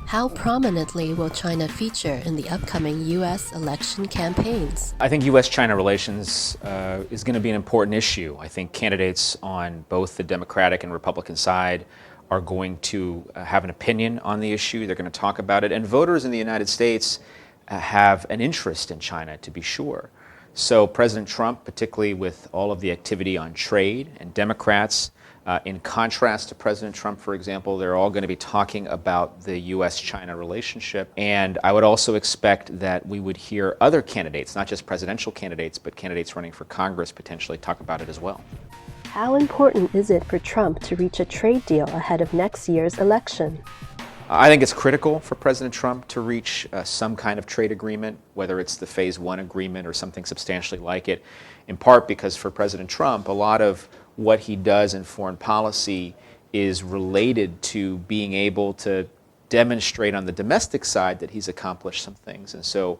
How prominently will China feature in the upcoming U.S. election campaigns? I think U.S.-China relations is going to be an important issue. I think candidates on both the Democratic and Republican side are going to have an opinion on the issue. They're going to talk about it. And voters in the United States have an interest in China, to be sure. So President Trump, particularly with all of the activity on trade, and Democrats, in contrast to President Trump, for example, they're all going to be talking about the U.S.-China relationship. And I would also expect that we would hear other candidates, not just presidential candidates, but candidates running for Congress potentially talk about it as well. How important is it for Trump to reach a trade deal ahead of next year's election? I think it's critical for President Trump to reach some kind of trade agreement, whether it's the Phase 1 agreement or something substantially like it, in part because for President Trump, a lot of what he does in foreign policy is related to being able to demonstrate on the domestic side that he's accomplished some things. And so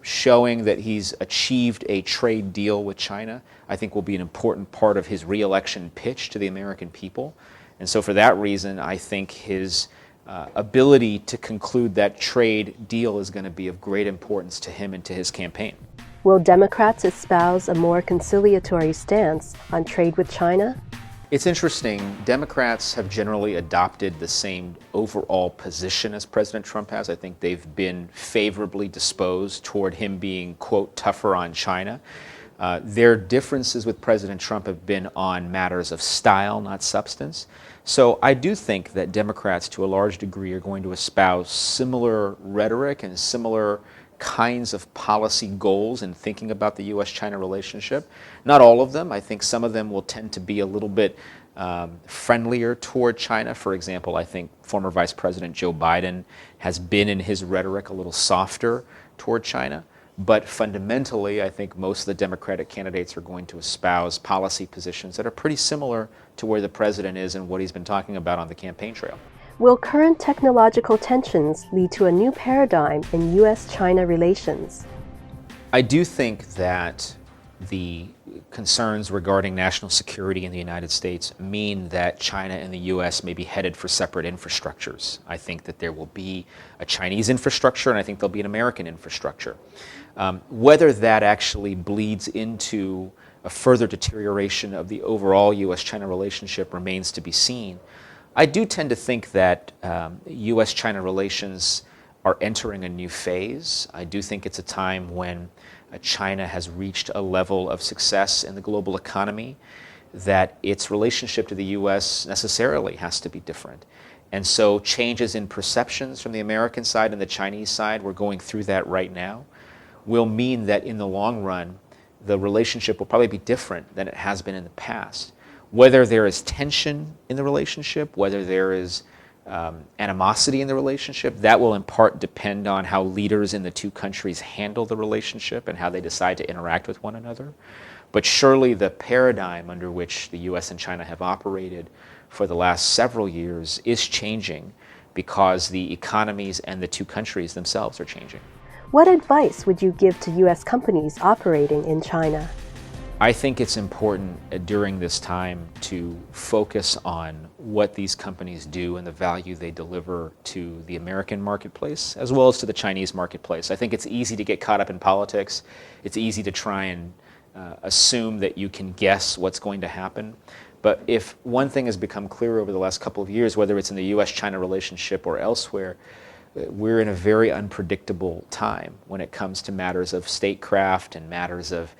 showing that he's achieved a trade deal with China, I think will be an important part of his re-election pitch to the American people. And so for that reason, I think his ability to conclude that trade deal is going to be of great importance to him and to his campaign. Will Democrats espouse a more conciliatory stance on trade with China? It's interesting. Democrats have generally adopted the same overall position as President Trump has. I think they've been favorably disposed toward him being, quote, tougher on China. Their differences with President Trump have been on matters of style, not substance. So I do think that Democrats, to a large degree, are going to espouse similar rhetoric and similar kinds of policy goals in thinking about the U.S.-China relationship. Not all of them. I think some of them will tend to be a little bit friendlier toward China. For example, I think former Vice President Joe Biden has been in his rhetoric a little softer toward China. But fundamentally, I think most of the Democratic candidates are going to espouse policy positions that are pretty similar to where the president is and what he's been talking about on the campaign trail. Will current technological tensions lead to a new paradigm in U.S.-China relations? I do think that the concerns regarding national security in the United States mean that China and the U.S. may be headed for separate infrastructures. I think that there will be a Chinese infrastructure, and I think there'll be an American infrastructure. Whether that actually bleeds into a further deterioration of the overall U.S.-China relationship remains to be seen. I do tend to think that U.S.-China relations are entering a new phase. I do think it's a time when China has reached a level of success in the global economy that its relationship to the U.S. necessarily has to be different. And so changes in perceptions from the American side and the Chinese side, we're going through that right now, will mean that in the long run, the relationship will probably be different than it has been in the past. Whether there is tension in the relationship, whether there is animosity in the relationship, that will in part depend on how leaders in the two countries handle the relationship and how they decide to interact with one another. But surely the paradigm under which the U.S. and China have operated for the last several years is changing because the economies and the two countries themselves are changing. What advice would you give to U.S. companies operating in China? I think it's important during this time to focus on what these companies do and the value they deliver to the American marketplace as well as to the Chinese marketplace. I think it's easy to get caught up in politics. It's easy to try and assume that you can guess what's going to happen. But if one thing has become clear over the last couple of years, whether it's in the U.S.-China relationship or elsewhere, we're in a very unpredictable time when it comes to matters of statecraft and matters of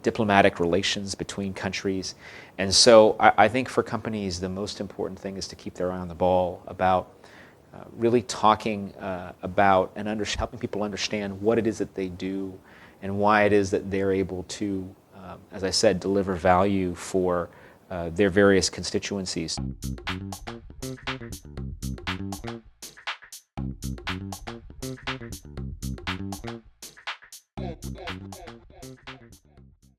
diplomatic relations between countries. And so I think for companies, the most important thing is to keep their eye on the ball about really talking about and helping people understand what it is that they do and why it is that they're able to, as I said, deliver value for their various constituencies.